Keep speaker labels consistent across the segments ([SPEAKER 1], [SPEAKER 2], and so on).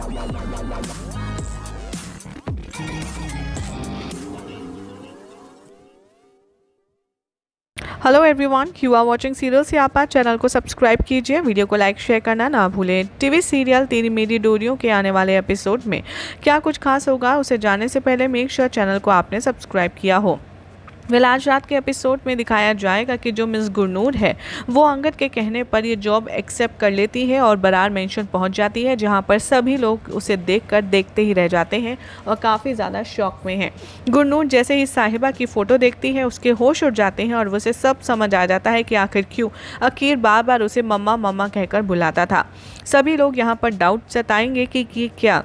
[SPEAKER 1] Hello everyone, you are watching serial Siyapa. Channel को subscribe कीजिए, video को लाइक शेयर करना ना भूलें। टीवी सीरियल तेरी मेरी डोरियों के आने वाले एपिसोड में क्या कुछ खास होगा, उसे जानने से पहले मेक श्योर चैनल को आपने सब्सक्राइब किया हो। आज रात के एपिसोड में दिखाया जाएगा कि जो मिस गुरनूर है वो अंगद के कहने पर ये जॉब एक्सेप्ट कर लेती है और बरार मेंशन पहुंच जाती है, जहां पर सभी लोग उसे देखकर देखते ही रह जाते हैं और काफ़ी ज़्यादा शॉक में हैं। गुरनूर जैसे ही साहिबा की फ़ोटो देखती है उसके होश उड़ जाते हैं और उसे सब समझ आ जाता है कि आखिर क्यों अकीर बार बार उसे मम्मा मम्मा कहकर बुलाता था। सभी लोग यहाँ पर डाउट जताएंगे कि क्या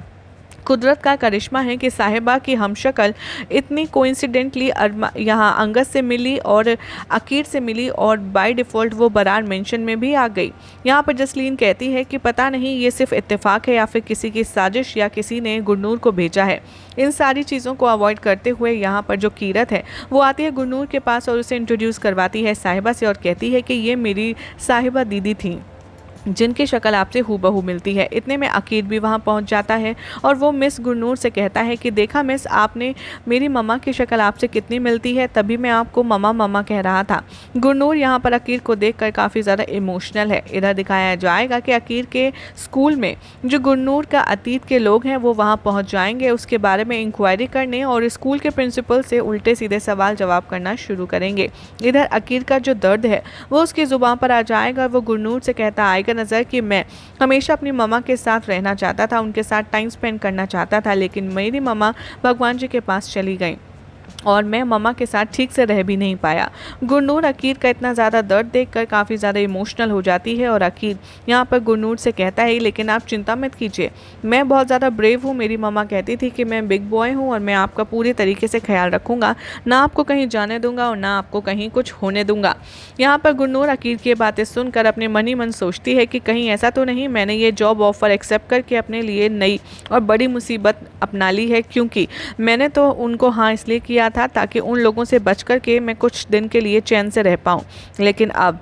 [SPEAKER 1] कुदरत का करिश्मा है कि साहिबा की हमशक्ल इतनी कोइंसिडेंटली यहाँ अंगद से मिली और अकीर से मिली और बाय डिफ़ॉल्ट वो बरार मेंशन में भी आ गई। यहाँ पर जसलीन कहती है कि पता नहीं ये सिर्फ इत्तेफाक है या फिर किसी की साजिश या किसी ने गुरनूर को भेजा है। इन सारी चीज़ों को अवॉइड करते हुए यहाँ पर जो कीरत है वो आती है गुरनूर के पास और उसे इंट्रोड्यूस करवाती है साहिबा से और कहती है कि ये मेरी साहिबा दीदी थी जिनकी शक्ल आपसे हूबहू मिलती है। इतने में अकीर भी वहां पहुंच जाता है और वो मिस गुरनूर से कहता है कि देखा मिस, आपने मेरी मम्मा की शक्ल आपसे कितनी मिलती है, तभी मैं आपको मम्मा मम्मा कह रहा था। गुरनूर यहां पर अकीर को देखकर काफ़ी ज़्यादा इमोशनल है। इधर दिखाया जाएगा कि अकीर के स्कूल में जो गुरनूर का अतीत के लोग हैं वो वहाँ पहुँच जाएंगे उसके बारे में इंक्वायरी करने और स्कूल के प्रिंसिपल से उल्टे सीधे सवाल जवाब करना शुरू करेंगे। इधर अकीर का जो दर्द है वो उसकी ज़ुबान पर आ जाएगा। वो गुरनूर से कहता आएगा नज़र कि मैं हमेशा अपनी मम्मा के साथ रहना चाहता था, उनके साथ टाइम स्पेंड करना चाहता था, लेकिन मेरी मम्मा भगवान जी के पास चली गई और मैं मम्मा के साथ ठीक से रह भी नहीं पाया। गुरनूर अकीर का इतना ज़्यादा दर्द देखकर काफ़ी ज़्यादा इमोशनल हो जाती है और अकीर यहाँ पर गुरनूर से कहता है लेकिन आप चिंता मत कीजिए, मैं बहुत ज़्यादा ब्रेव हूँ। मेरी मम्मा कहती थी कि मैं बिग बॉय हूँ और मैं आपका पूरी तरीके से ख्याल रखूँगा, ना आपको कहीं जाने दूँगा और ना आपको कहीं कुछ होने दूँगा। यहाँ पर गुरनूर अकीर की बातें सुनकर अपने मन ही मन सोचती है कि कहीं ऐसा तो नहीं मैंने ये जॉब ऑफ़र एक्सेप्ट करके अपने लिए नई और बड़ी मुसीबत अपना ली है, क्योंकि मैंने तो उनको हाँ इसलिए किया था ताकि उन लोगों से बच कर के मैं कुछ दिन के लिए चैन से रह पाऊँ, लेकिन अब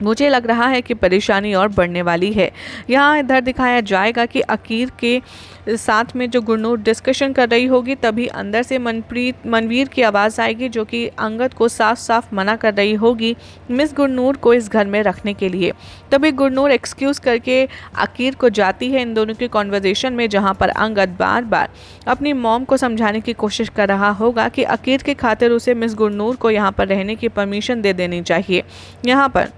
[SPEAKER 1] मुझे लग रहा है कि परेशानी और बढ़ने वाली है। यहाँ इधर दिखाया जाएगा कि अकीर के साथ में जो गुरनूर डिस्कशन कर रही होगी तभी अंदर से मनवीर की आवाज़ आएगी जो कि अंगद को साफ साफ मना कर रही होगी मिस गुरनूर को इस घर में रखने के लिए। तभी गुरनूर एक्सक्यूज़ करके अकीर को जाती है इन दोनों की कॉन्वर्जेशन में, जहाँ पर अंगद बार बार अपनी मॉम को समझाने की कोशिश कर रहा होगा कि अकीर के खातिर उसे मिस गुरनूर को यहाँ पर रहने की परमिशन दे देनी चाहिए। यहाँ पर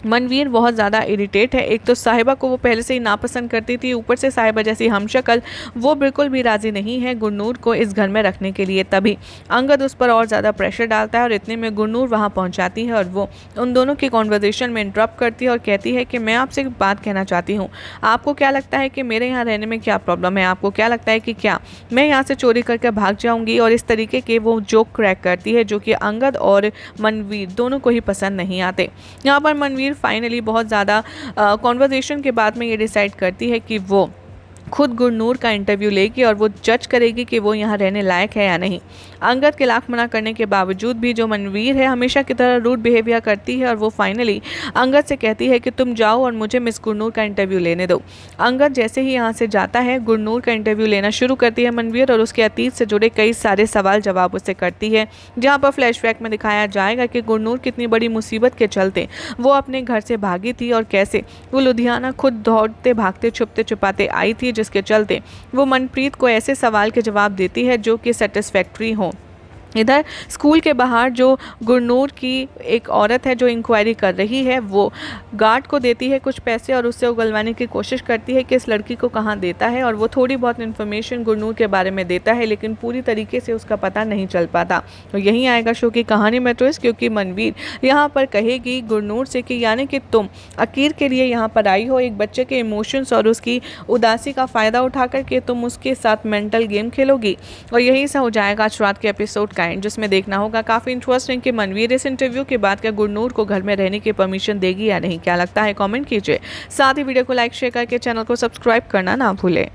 [SPEAKER 1] मनवीर बहुत ज़्यादा इरिटेट है। एक तो साहिबा को वो पहले से ही नापसंद करती थी, ऊपर से साहिबा जैसी हमशक्ल वो बिल्कुल भी राज़ी नहीं है गुरनूर को इस घर में रखने के लिए। तभी अंगद उस पर और ज़्यादा प्रेशर डालता है और इतने में गुरनूर वहाँ पहुँच जाती है और वो उन दोनों की कॉन्वर्जेशन में इंटरप्ट करती है और कहती है कि मैं आपसे एक बात कहना चाहती हूँ, आपको क्या लगता है कि मेरे यहाँ रहने में क्या प्रॉब्लम है? आपको क्या लगता है कि क्या मैं यहाँ से चोरी करके भाग जाऊँगी? और इस तरीके के वो जोक क्रैक करती है जो कि अंगद और मनवीर दोनों को ही पसंद नहीं आते। यहाँ पर मनवीर फाइनली बहुत ज़्यादा कॉन्वर्जेशन के बाद में ये डिसाइड करती है कि वो खुद गुरनूर का इंटरव्यू लेगी और वो जज करेगी कि वो यहाँ रहने लायक है या नहीं। अंगद के लाख मना करने के बावजूद भी जो मनवीर है हमेशा की तरह रूड बिहेवियर करती है और वो फाइनली अंगद से कहती है कि तुम जाओ और मुझे मिस गुरनूर का इंटरव्यू लेने दो। अंगद जैसे ही यहाँ से जाता है गुरनूर का इंटरव्यू लेना शुरू करती है मनवीर और उसके अतीत से जुड़े कई सारे सवाल जवाब उससे करती है, जहाँ पर फ्लैशबैक में दिखाया जाएगा कि गुरनूर कितनी बड़ी मुसीबत के चलते वो अपने घर से भागी थी और कैसे वो लुधियाना खुद दौड़ते भागते छुपते छुपाते आई थी, जिसके चलते वो मनप्रीत को ऐसे सवाल के जवाब देती है जो कि सेटिस्फैक्ट्री हो। इधर स्कूल के बाहर जो गुरनूर की एक औरत है जो इंक्वायरी कर रही है वो गार्ड को देती है कुछ पैसे और उससे उगलवाने की कोशिश करती है कि इस लड़की को कहाँ देता है और वो थोड़ी बहुत इन्फॉर्मेशन गुरनूर के बारे में देता है, लेकिन पूरी तरीके से उसका पता नहीं चल पाता। तो यही आएगा शो की कहानी में ट्विस्ट, क्योंकि मनवीर यहाँ पर कहेगी गुरनूर से कि यानी कि तुम अकीर के लिए यहाँ पर आई हो, एक बच्चे के इमोशंस और उसकी उदासी का फ़ायदा उठा करके तुम उसके साथ मेंटल गेम खेलोगी। और यही सा हो जाएगा आज रात के एपिसोड का एंड, जिसमें देखना होगा काफ़ी इंटरेस्टिंग कि मनवीर इस इंटरव्यू के बाद क्या गुरनूर को घर में रहने की परमिशन देगी या नहीं। क्या लगता है कमेंट कीजिए, साथ ही वीडियो को लाइक शेयर करके चैनल को सब्सक्राइब करना ना भूलें।